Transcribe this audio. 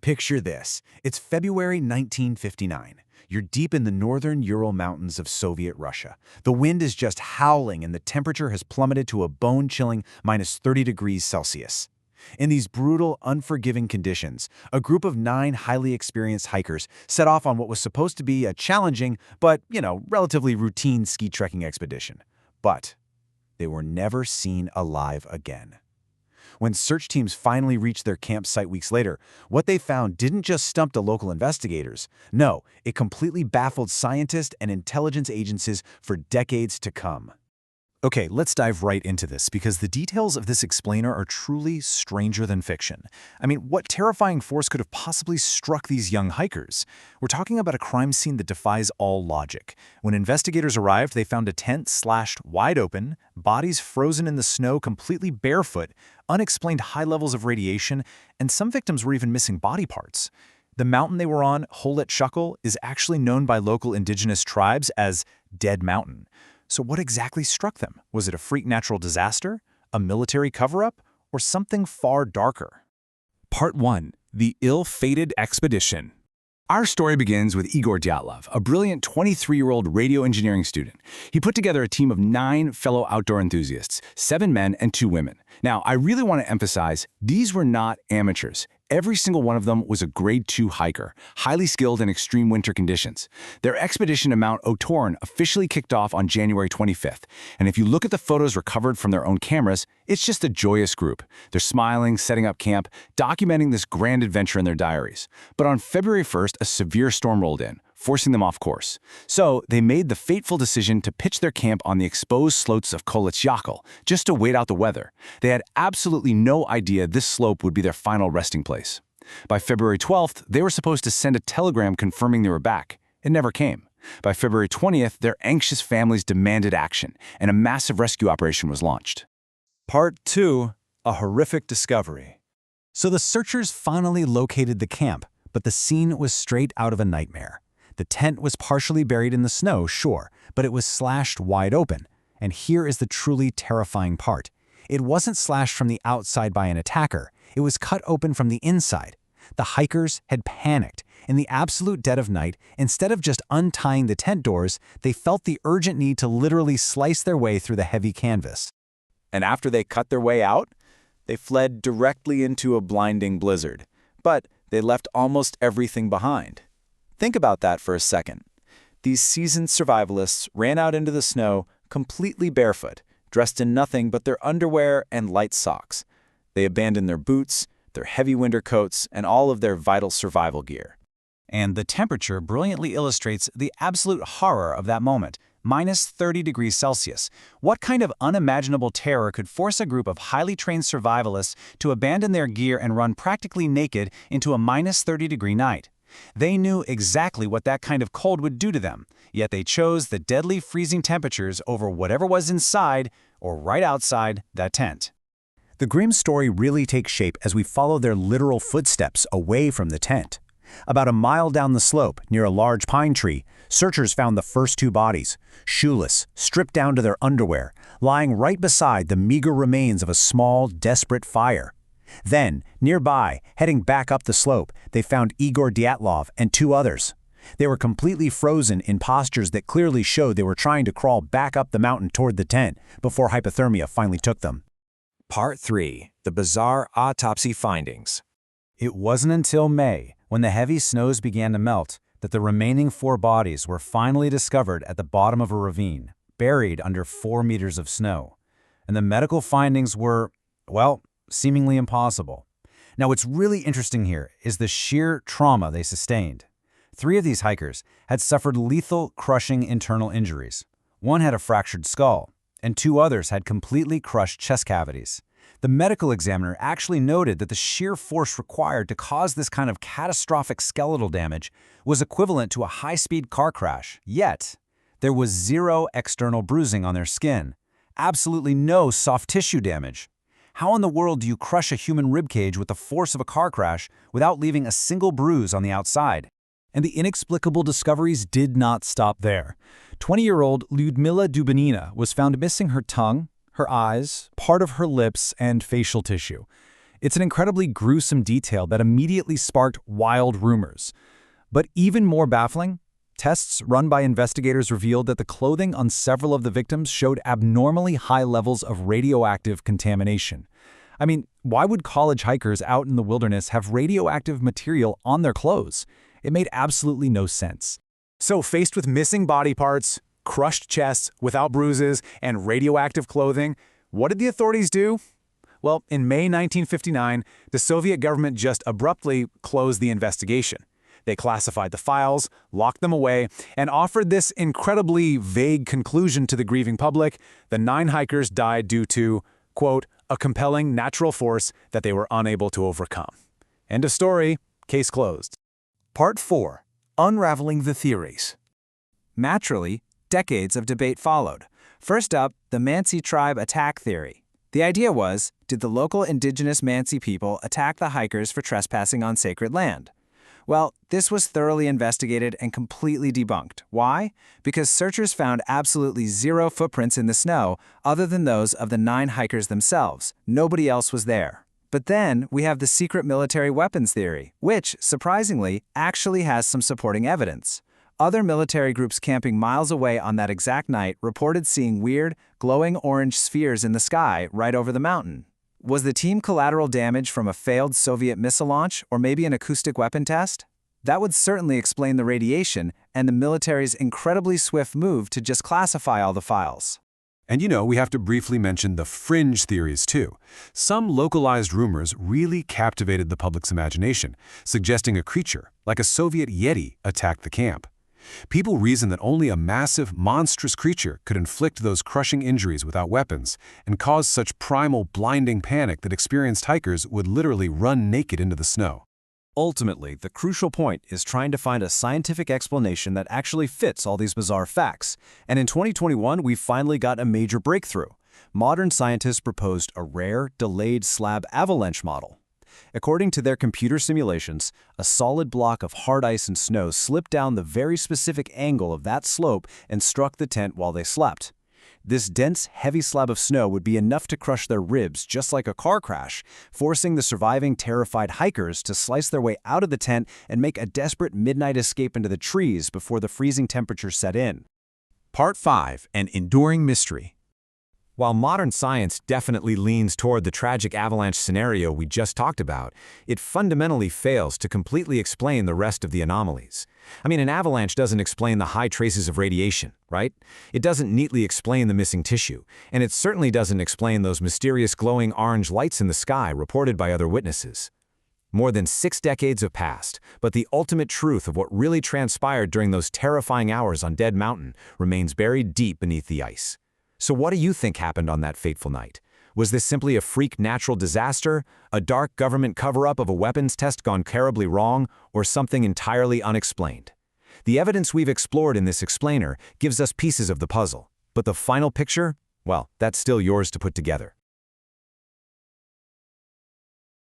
Picture this. It's February 1959. You're deep in the northern Ural Mountains of Soviet Russia. The wind is just howling and the temperature has plummeted to a bone-chilling -30 degrees Celsius. In these brutal, unforgiving conditions, a group of 9 highly experienced hikers set off on what was supposed to be a challenging but, relatively routine ski trekking expedition. But they were never seen alive again. When search teams finally reached their campsite weeks later, what they found didn't just stump the local investigators. No, it completely baffled scientists and intelligence agencies for decades to come. Okay, let's dive right into this because the details of this explainer are truly stranger than fiction. I mean, what terrifying force could have possibly struck these young hikers? We're talking about a crime scene that defies all logic. When investigators arrived, they found a tent slashed wide open, bodies frozen in the snow completely barefoot, unexplained high levels of radiation, and some victims were even missing body parts. The mountain they were on, Holet Shukl, is actually known by local indigenous tribes as Dead Mountain. So what exactly struck them? Was it a freak natural disaster, a military cover-up, or something far darker? Part 1. The Ill-Fated Expedition. Our story begins with Igor Dyatlov, a brilliant 23-year-old radio engineering student. He put together a team of 9 fellow outdoor enthusiasts, 7 men and 2 women. Now, I really want to emphasize, these were not amateurs. Every single one of them was a grade 2 hiker, highly skilled in extreme winter conditions. Their expedition to Mount Otorn officially kicked off on January 25th, and if you look at the photos recovered from their own cameras, it's just a joyous group. They're smiling, setting up camp, documenting this grand adventure in their diaries. But on February 1st, a severe storm rolled in, forcing them off course. So they made the fateful decision to pitch their camp on the exposed slopes of Holet Shukl, just to wait out the weather. They had absolutely no idea this slope would be their final resting place. By February 12th, they were supposed to send a telegram confirming they were back. It never came. By February 20th, their anxious families demanded action, and a massive rescue operation was launched. Part 2. A horrific discovery. So the searchers finally located the camp, but the scene was straight out of a nightmare. The tent was partially buried in the snow, sure, but it was slashed wide open. And here is the truly terrifying part. It wasn't slashed from the outside by an attacker. It was cut open from the inside. The hikers had panicked. In the absolute dead of night, instead of just untying the tent doors, they felt the urgent need to literally slice their way through the heavy canvas. And after they cut their way out, they fled directly into a blinding blizzard. But they left almost everything behind. Think about that for a second. These seasoned survivalists ran out into the snow completely barefoot, dressed in nothing but their underwear and light socks. They abandoned their boots, their heavy winter coats, and all of their vital survival gear. And the temperature brilliantly illustrates the absolute horror of that moment, -30 degrees Celsius. What kind of unimaginable terror could force a group of highly trained survivalists to abandon their gear and run practically naked into a -30-degree night? They knew exactly what that kind of cold would do to them, yet they chose the deadly freezing temperatures over whatever was inside or right outside that tent. The grim story really takes shape as we follow their literal footsteps away from the tent. About a mile down the slope, near a large pine tree, searchers found the first 2 bodies, shoeless, stripped down to their underwear, lying right beside the meager remains of a small, desperate fire. Then, nearby, heading back up the slope, they found Igor Dyatlov and 2 others. They were completely frozen in postures that clearly showed they were trying to crawl back up the mountain toward the tent before hypothermia finally took them. Part 3. The Bizarre Autopsy Findings. It wasn't until May, when the heavy snows began to melt, that the remaining 4 bodies were finally discovered at the bottom of a ravine, buried under 4 meters of snow. And the medical findings were, well, seemingly impossible. Now, what's really interesting here is the sheer trauma they sustained. 3 of these hikers had suffered lethal, crushing internal injuries. 1 had a fractured skull, and 2 others had completely crushed chest cavities. The medical examiner actually noted that the sheer force required to cause this kind of catastrophic skeletal damage was equivalent to a high-speed car crash. Yet, there was 0 external bruising on their skin, absolutely no soft tissue damage. How in the world do you crush a human ribcage with the force of a car crash without leaving a single bruise on the outside? And the inexplicable discoveries did not stop there. 20-year-old Lyudmila Dubinina was found missing her tongue, her eyes, part of her lips, and facial tissue. It's an incredibly gruesome detail that immediately sparked wild rumors. But even more baffling, tests run by investigators revealed that the clothing on several of the victims showed abnormally high levels of radioactive contamination. I mean, why would college hikers out in the wilderness have radioactive material on their clothes? It made absolutely no sense. So faced with missing body parts, crushed chests without bruises, and radioactive clothing, what did the authorities do? Well, in May 1959, the Soviet government just abruptly closed the investigation. They classified the files, locked them away, and offered this incredibly vague conclusion to the grieving public: the 9 hikers died due to, quote, a compelling natural force that they were unable to overcome. End of story. Case closed. Part 4. Unraveling the Theories. Naturally, decades of debate followed. First up, the Mansi tribe attack theory. The idea was, did the local indigenous Mansi people attack the hikers for trespassing on sacred land? Well, this was thoroughly investigated and completely debunked. Why? Because searchers found absolutely 0 footprints in the snow other than those of the 9 hikers themselves. Nobody else was there. But then we have the secret military weapons theory, which, surprisingly, actually has some supporting evidence. Other military groups camping miles away on that exact night reported seeing weird, glowing orange spheres in the sky right over the mountain. Was the team collateral damage from a failed Soviet missile launch or maybe an acoustic weapon test? That would certainly explain the radiation and the military's incredibly swift move to just classify all the files. And we have to briefly mention the fringe theories too. Some localized rumors really captivated the public's imagination, suggesting a creature, like a Soviet Yeti, attacked the camp. People reasoned that only a massive, monstrous creature could inflict those crushing injuries without weapons and cause such primal, blinding panic that experienced hikers would literally run naked into the snow. Ultimately, the crucial point is trying to find a scientific explanation that actually fits all these bizarre facts. And in 2021, we finally got a major breakthrough. Modern scientists proposed a rare, delayed slab avalanche model. According to their computer simulations, a solid block of hard ice and snow slipped down the very specific angle of that slope and struck the tent while they slept. This dense, heavy slab of snow would be enough to crush their ribs just like a car crash, forcing the surviving, terrified hikers to slice their way out of the tent and make a desperate midnight escape into the trees before the freezing temperature set in. Part 5. An Enduring Mystery. While modern science definitely leans toward the tragic avalanche scenario we just talked about, it fundamentally fails to completely explain the rest of the anomalies. I mean, an avalanche doesn't explain the high traces of radiation, right? It doesn't neatly explain the missing tissue, and it certainly doesn't explain those mysterious glowing orange lights in the sky reported by other witnesses. More than 6 decades have passed, but the ultimate truth of what really transpired during those terrifying hours on Dead Mountain remains buried deep beneath the ice. So what do you think happened on that fateful night? Was this simply a freak natural disaster, a dark government cover-up of a weapons test gone terribly wrong, or something entirely unexplained? The evidence we've explored in this explainer gives us pieces of the puzzle, but the final picture, well, that's still yours to put together.